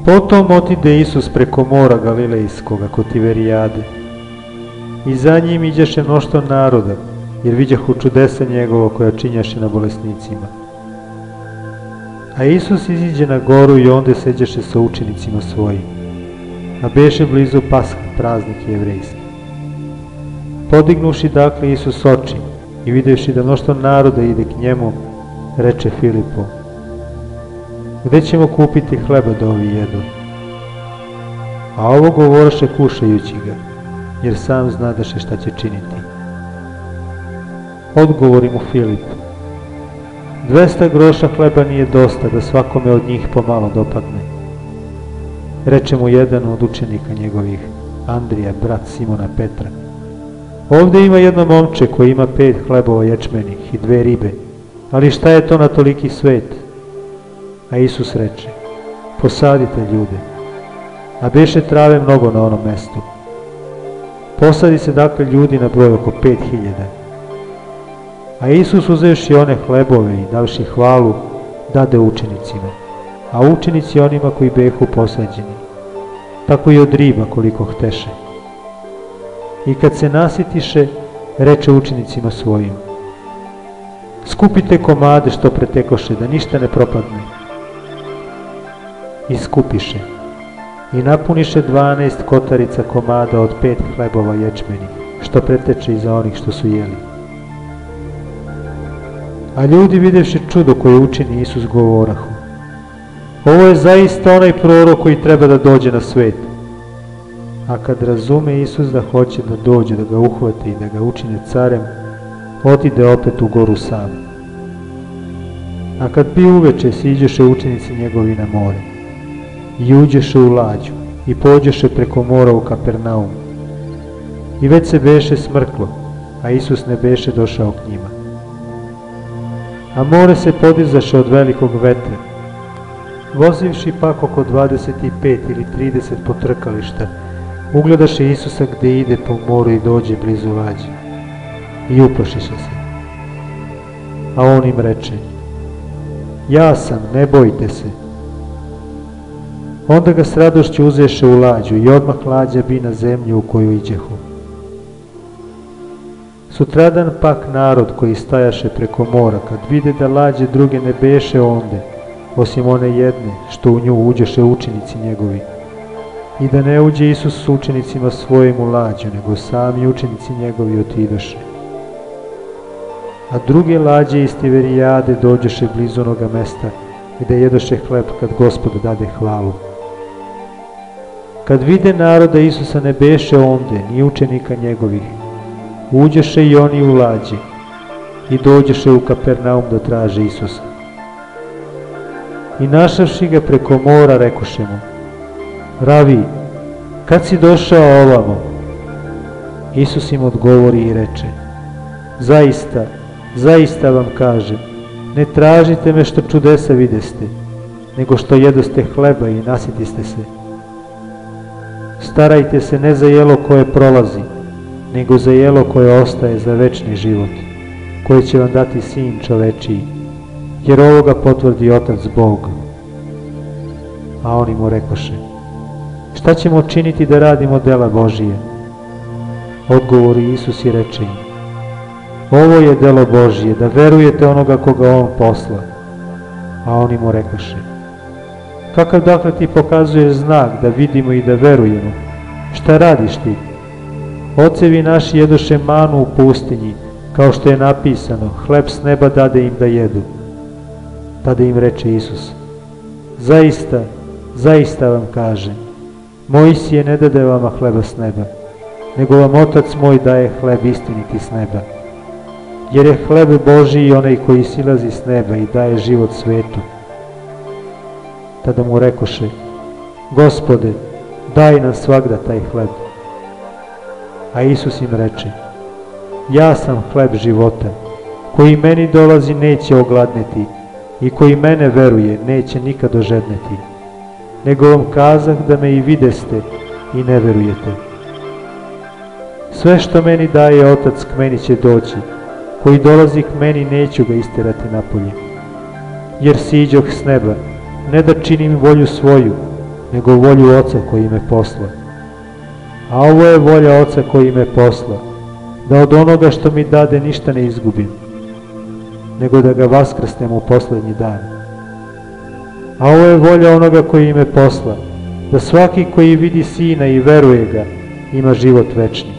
Potom otide Isus preko mora Galilejskoga kod Tiberijade. I za njim iđeše mnoštvo naroda, jer viđahu čudesa njegova koja činjaše na bolesnicima. A Isus iziđe na goru i onde seđeše sa učenicima svojim, a beše blizu Paska, praznik jevrejski. Podignuši dakle Isus oči i videvši da mnoštvo naroda ide k njemu, reče Filipu: gde ćemo kupiti hleba da ovi jedu? A ovo govoroše kušajući ga, jer sam znadaše šta će činiti. Odgovori mu Filip: 200 groša hleba nije dosta da svakome od njih pomalo dopadne. Reče mu jedan od učenika njegovih, Andrija, brat Simona Petra: ovde ima jedno momče koji ima 5 hlebova ječmenih i 2 ribe, ali šta je to na toliki svet? A Isus reče: posadite ljude. A beše trave mnogo na onom mestu. Posadi se dakle ljudi na broj oko 5000. A Isus uzevši one hlebove i davši hvalu, dade učenicima, a učenici onima koji behu posađeni, tako i od riba koliko hteše. I kad se nasitiše, reče učenicima svojim: skupite komade što pretekoše, da ništa ne propadne. I skupiše, i napuniše 12 kotarica komada od 5 hlebova ječmenih, što preteče iza onih što su jeli. A ljudi videvši čudo koje učini Isus govorahu: ovo je zaista onaj prorok koji treba da dođe na svet. A kad razume Isus da hoće da dođe, da ga uhvate i da ga učine carem, otide opet u goru sam. A kad bi uveče, siđeše učenici njegovi na more, i uđeše u lađu, i pođeše preko mora u Kapernaum. I već se beše smrklo, a Isus ne beše došao k njima. A more se podizaše od velikog vetra. Vozivši pak oko 25 ili 30 potrkališta, ugledaše Isusa gde ide po moru i dođe blizu lađe. I uplašiše se. A on im reče: ja sam, ne bojte se. Onda ga s radošću uzeše u lađu i odmah lađa bi na zemlju u koju iđehu. Sutradan pak narod koji stajaše preko mora, kad vide da lađe druge ne beše onde, osim one jedne što u nju uđeše učenici njegovi, i da ne uđe Isus s učenicima svojim u lađu, nego sami učenici njegovi otidoše. A druge lađe iz Tiberijade dođeše blizu onoga mesta gde jedoše hleb kad Gospod dade hvalu. Kad vide naroda Isusa ne beše onde, ni učenika njegovih, uđeše i oni u lađe i dođeše u Kapernaum da traže Isusa. I našavši ga preko mora, rekoše mu: ravi, kad si došao ovamo? Isus im odgovori i reče: zaista, zaista vam kažem, ne tražite me što čudesa videste, nego što jedoste hleba i nasitiste se. Starajte se ne za jelo koje prolazi, nego za jelo koje ostaje za večni život, koje će vam dati Sin čovečiji, jer ovoga potvrdi Otac Bog. A oni mu rekoše: šta ćemo činiti da radimo dela Božije? Odgovori Isus i reče im: ovo je delo Božije, da verujete onoga koga On posla. A oni mu rekoše: kakav dakle ti pokazuješ znak da vidimo i da verujemo? Šta radiš ti? Ocevi naši jedoše manu u pustinji, kao što je napisano: hleb s neba dade im da jedu. Tada im reče Isus: zaista, zaista vam kažem, Mojsije ne dade vama hleba s neba, nego vam Otac moj daje hleb istiniti s neba. Jer je hleb Božiji onaj koji silazi s neba i daje život svetu. Tada mu rekoše: Gospode, daj nam svagda taj hleb. A Isus im reče: ja sam hleb života, koji meni dolazi neće ogladneti, i koji mene veruje neće nikad ožedneti. Nego vam kazah da me i videste i ne verujete. Sve što meni daje Otac k meni će doći, koji dolazi k meni neću ga isterati napolje. Jer siđoh s neba, ne da činim volju svoju, nego volju Oca koji me posla. A ovo je volja Oca koji me posla, da od onoga što mi dade ništa ne izgubim, nego da ga vaskrsnem u poslednji dan. A ovo je volja onoga koji me posla, da svaki koji vidi Sina i veruje ga, ima život večni,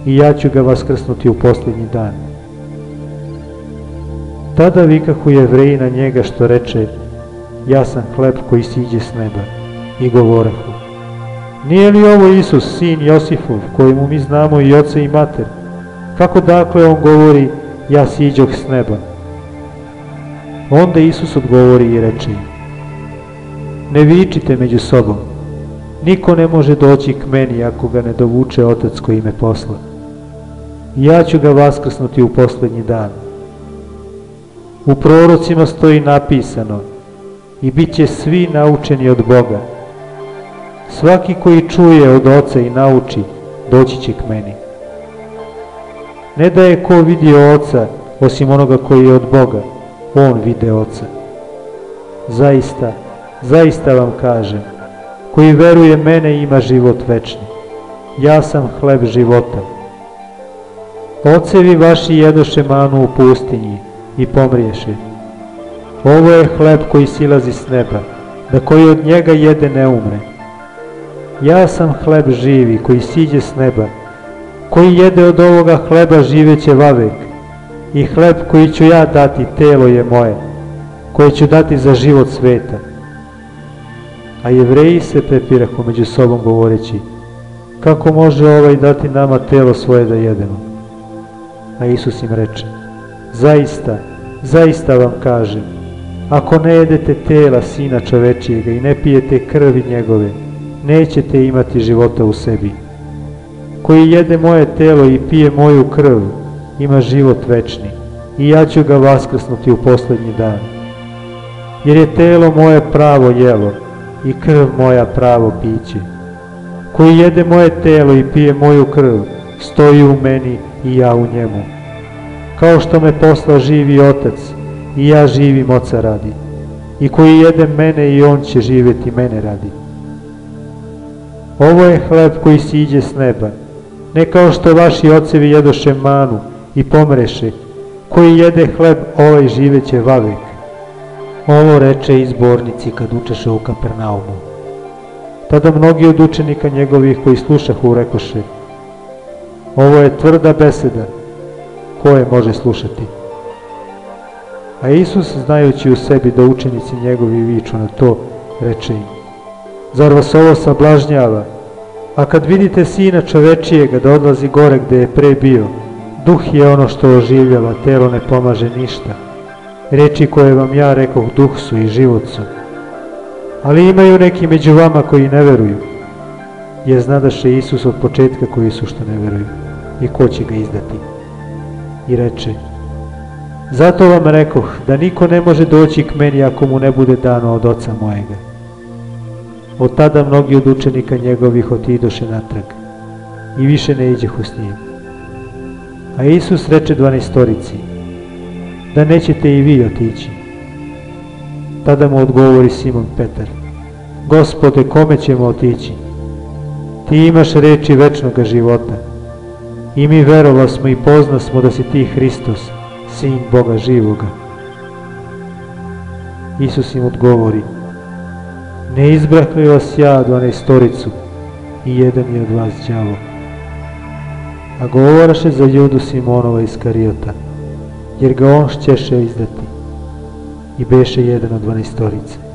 i ja ću ga vaskrsnuti u poslednji dan. Tada vikahu Jevreji na njega što reče, ja sam hleb koji siđe s neba, i govorehu, nije li ovo Isus, sin Josifov, kojemu mi znamo i oca i mater? Kako dakle on govori, ja siđoh s neba? Onda Isus odgovori i reče im, ne vičite među sobom, niko ne može doći k meni ako ga ne dovuče Otac koji me posla. Ja ću ga vaskrsnuti u poslednji dan. U prorocima stoji napisano, i bit će svi naučeni od Boga. Svaki koji čuje od Oca i nauči, doći će k meni. Ne da je ko vidio Oca, osim onoga koji je od Boga, on vide Oca. Zaista, zaista vam kažem, koji veruje mene ima život večni. Ja sam hleb života. Ocevi vaši jedoše manu u pustinji i pomriješe. Ovo je hleb koji silazi s neba, da koji od njega jede ne umre. Ja sam hleb živi koji siđe s neba, koji jede od ovoga hleba živeće vavek, i hleb koji ću ja dati telo je moje, koje ću dati za život sveta. A Jevreji se prepirahu među sobom govoreći, kako može ovaj dati nama telo svoje da jedemo? A Isus im reče, zaista, zaista vam kažem, ako ne jedete tela Sina čovečijega i ne pijete krvi njegove, nećete imati života u sebi. Koji jede moje telo i pije moju krv, ima život večni, i ja ću ga vaskrsnuti u poslednji dan. Jer je telo moje pravo jelo i krv moja pravo piće. Koji jede moje telo i pije moju krv, stoji u meni i ja u njemu. Kao što me posla živi Otac, i ja živim Oca radi. I koji jede mene i on će živjeti mene radi. Ovo je hleb koji siđe s neba, ne kao što vaši ocevi jedoše manu i pomreše, koji jede hleb ovaj živeće vavek. Ovo reče izbornici kad učeše u Kapernaumu. Tada mnogi od učenika njegovih koji slušahu rekoše, ovo je tvrda beseda, ko je može slušati? A Isus, znajući u sebi da učenici njegovi viču na to, reče im, zar vas ovo sablažnjava? A kad vidite Sina čovečijega da odlazi gore gde je pre bio, duh je ono što oživljava, telo ne pomaže ništa. Reči koje vam ja rekoh duh su i život su. Ali imaju neki među vama koji ne veruju, jer znadaše Isus od početka koji su što ne veruju i ko će ga izdati. I reče, zato vam rekoh da niko ne može doći k meni ako mu ne bude dano od Oca mojega. Od tada mnogi od učenika njegovih otidoše natrag i više ne iđehu s njim. A Isus reče 12-torici, da nećete i vi otići. Tada mu odgovori Simon Petar, Gospode, kome ćemo otići? Ti imaš reči večnoga života. I mi verovasmo i poznasmo da si ti Hristos, Sin Boga živoga. Isus im odgovori, ne izbrah li vas ja 12-toricu i jedan je od vas đavo? A govoraše za Judu Simonova Iskariota, jer ga on šćeše izdati i beše jedan od 12-torice.